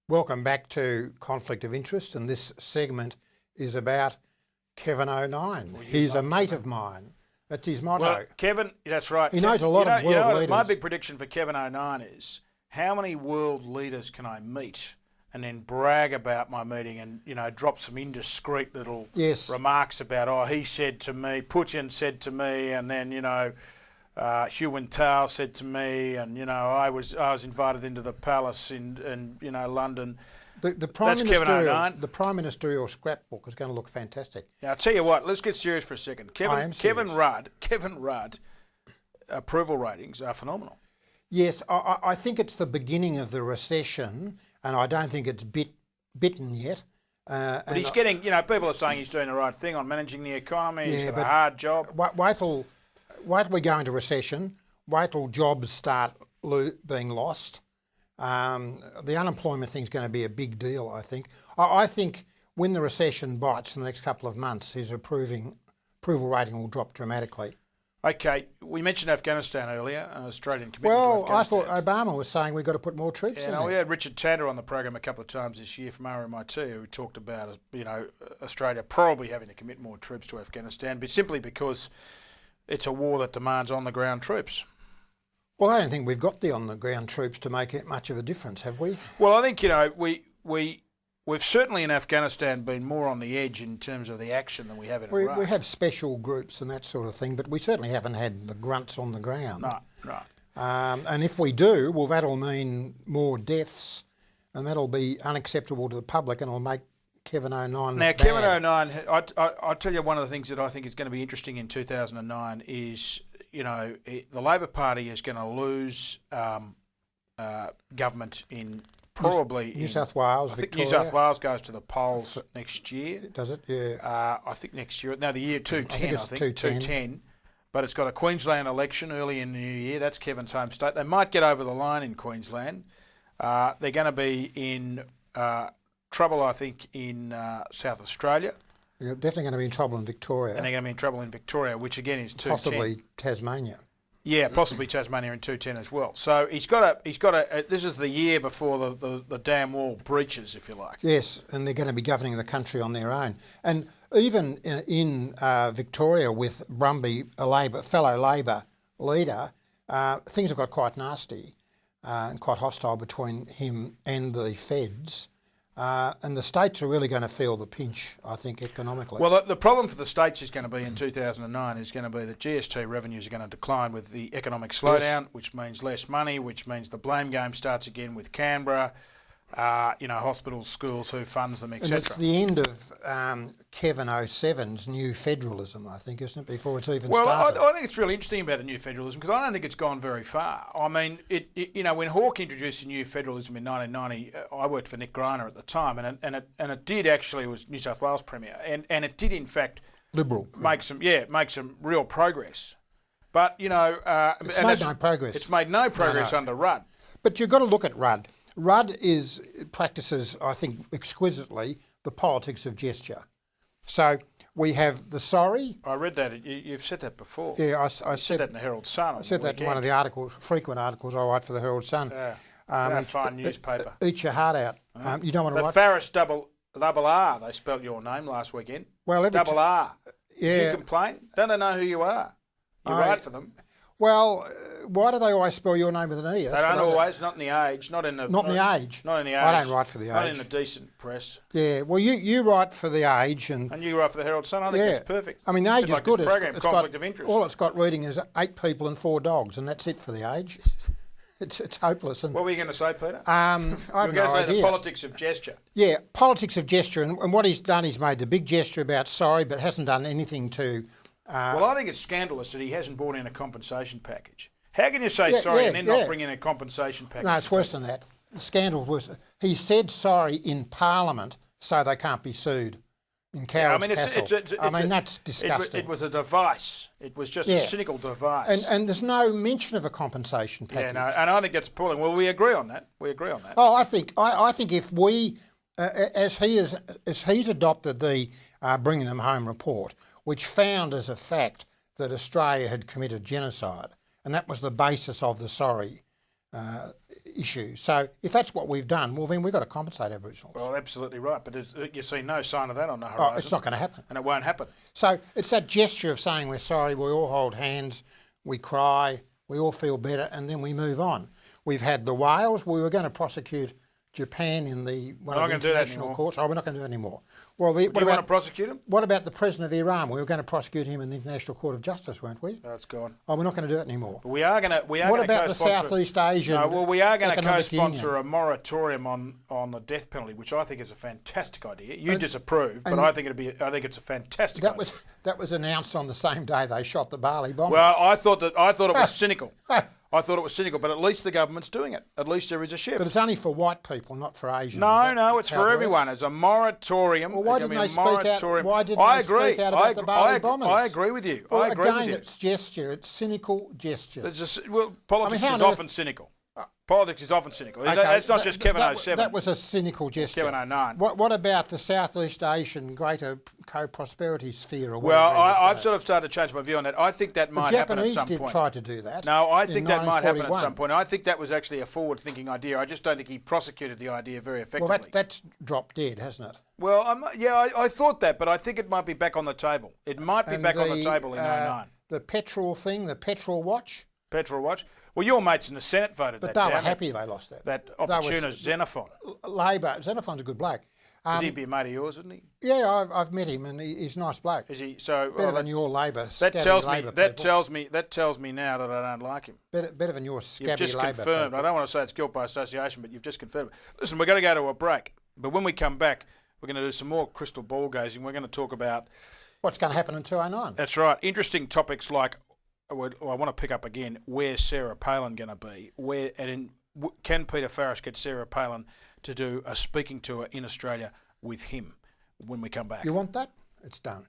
Welcome back to Conflict of Interest, and this segment is about Kevin O'Nien. Well, He's a mate of mine. That's his motto. Well, Kevin, that's right. He knows a lot of world leaders. My big prediction for Kevin O'Nien is how many world leaders can I meet and then brag about my meeting and, drop some indiscreet little remarks about, he said to me, Putin said to me, and then, Hu Jintao said to me, and I was invited into the palace in London. The prime ministerial scrapbook is going to look fantastic. Now I'll tell you what. Let's get serious for a second. Kevin Rudd, approval ratings are phenomenal. Yes, I think it's the beginning of the recession, and I don't think it's bitten yet. But he's getting, people are saying he's doing the right thing on managing the economy. He's got a hard job. Wait till we go into recession. Wait till jobs start being lost. The unemployment thing's going to be a big deal, I think. I think when the recession bites in the next couple of months, his approval rating will drop dramatically. Okay, we mentioned Afghanistan earlier, an Australian commitment to Afghanistan. I thought Obama was saying we've got to put more troops in there. We had Richard Tanner on the program a couple of times this year from RMIT who talked about, Australia probably having to commit more troops to Afghanistan, but simply because it's a war that demands on-the-ground troops. Well, I don't think we've got the on-the-ground troops to make it much of a difference, have we? Well, I think, we've certainly in Afghanistan been more on the edge in terms of the action than we have in Iraq. We have special groups and that sort of thing, but we certainly haven't had the grunts on the ground. No. And if we do, well, that'll mean more deaths, and that'll be unacceptable to the public, and it'll make Kevin O'Nien Now, bad. Kevin O'Nien, I'll tell you one of the things that I think is going to be interesting in 2009 is, the Labor Party is going to lose government in probably New South Wales, I think Victoria. New South Wales goes to the polls next year. Does it? Yeah. I think next year. No, the year 210. I think it's 210. But it's got a Queensland election early in the new year. That's Kevin's home state. They might get over the line in Queensland. They're going to be in trouble, I think, in South Australia. You're definitely going to be in trouble in Victoria. And they're going to be in trouble in Victoria, which again is 210. Possibly Tasmania. Yeah, possibly Tasmania in 210 as well. So he's got a. This is the year before the dam wall breaches, if you like. Yes, and they're going to be governing the country on their own. And even in Victoria with Brumby, a fellow Labor leader, things have got quite nasty and quite hostile between him and the feds. And the states are really going to feel the pinch, I think, economically. Well, the problem for the states is going to be in 2009 is going to be that GST revenues are going to decline with the economic slowdown, which means less money, which means the blame game starts again with Canberra, hospitals, schools, who funds them, etc. And it's the end of Kevin 07's new federalism, I think, isn't it, before it's even started? Well, I think it's really interesting about the new federalism because I don't think it's gone very far. I mean, when Hawke introduced the new federalism in 1990, I worked for Nick Greiner at the time, and it did actually, was New South Wales Premier, and it did in fact Liberal make some real progress. But it's made no progress. It's made no progress under Rudd. But you've got to look at Rudd. Rudd practices, I think, exquisitely the politics of gesture. So we have the sorry. I read that. You've said that before. Yeah, I said that in the Herald Sun. I said that in one of the frequent articles I write for the Herald Sun. Yeah. Fine newspaper. Eat your heart out. You don't want to write. Farris double R. They spelt your name last weekend. Well, double R. Yeah. Did you complain? Don't they know who you are? You write for them. Well, why do they always spell your name with an E? They don't always. Not in the Age. Not in the Age. I don't write for the Age. Not in the decent press. Yeah. Well, you write for the Age, and you write for the Herald Sun. I think that's perfect. I mean, the Age is good. This program, Conflict of Interest. All it's got reading is 8 people and 4 dogs, and that's it for the Age. It's hopeless. And what were you going to say, Peter? I have no idea. The politics of gesture. Yeah, politics of gesture, and what he's done, he's made the big gesture about sorry, but hasn't done anything to. Well, I think it's scandalous that he hasn't brought in a compensation package. How can you say sorry and then not bring in a compensation package? No, it's worse than that. The scandal's worse. He said sorry in Parliament so they can't be sued in Coward's Castle. That's disgusting. It was a device. It was just a cynical device. And there's no mention of a compensation package. Yeah, no, and I think that's appalling. Well, we agree on that. Oh, I think if we, as he's adopted the Bringing Them Home report, which found as a fact that Australia had committed genocide, and that was the basis of the sorry issue. So if that's what we've done, well, then we've got to compensate Aboriginals. Well, absolutely right. But you see no sign of that on the horizon. Oh, it's not going to happen. And it won't happen. So it's that gesture of saying we're sorry, we all hold hands, we cry, we all feel better, and then we move on. We've had the whales. We were going to prosecute Japan in one of the international courts. Oh, we're not going to do that anymore. Well, do you want to prosecute him? What about the President of Iran? We were going to prosecute him in the International Court of Justice, weren't we? That's gone. Oh, we're not going to do it anymore. But we are going to. What about the Southeast Asian? No, well, we are going to co-sponsor Union. a moratorium on the death penalty, which I think is a fantastic idea. You disapprove, but I think it's a fantastic idea. That was announced on the same day they shot the Bali bombers. Well, I thought it was cynical. I thought it was cynical, but at least the government's doing it. At least there is a shift. But it's only for white people, not for Asians. No, it's for everyone. It's a moratorium. Well, why didn't they speak out? Why didn't they speak out about the Bali bombers? I agree with you. Well, I agree with you. It's gesture. It's cynical gesture. Politics is often cynical. Politics is often cynical. Okay, that's not just Kevin 07. That was a cynical gesture. Kevin 09. What about the Southeast Asian Greater Co-Prosperity Sphere? Or well, I've sort of started to change my view on that. I think that might happen at some point. The Japanese did try to do that. No, I think that might happen at some point. I think that was actually a forward-thinking idea. I just don't think he prosecuted the idea very effectively. Well, that's dropped dead, hasn't it? Well, I thought that, but I think it might be back on the table. It might be back on the table in 09. The petrol thing, the petrol watch. Petrol watch. Well, your mates in the Senate voted but that down. But they were happy they lost that. That opportunist Xenophon. Labor. Xenophon's a good bloke. He'd be a mate of yours, wouldn't he? Yeah, I've met him, and he's a nice bloke. Is he? So better than your Labor. That tells me now that I don't like him. Better than your scabby You've just Labor confirmed. people. I don't want to say it's guilt by association, but you've just confirmed it. Listen, we're going to go to a break, but when we come back, we're going to do some more crystal ball gazing. We're going to talk about what's going to happen in 209. That's right. Interesting topics like. I want to pick up again. Where's Sarah Palin going to be? Can Peter Farris get Sarah Palin to do a speaking tour in Australia with him when we come back? You want that? It's done.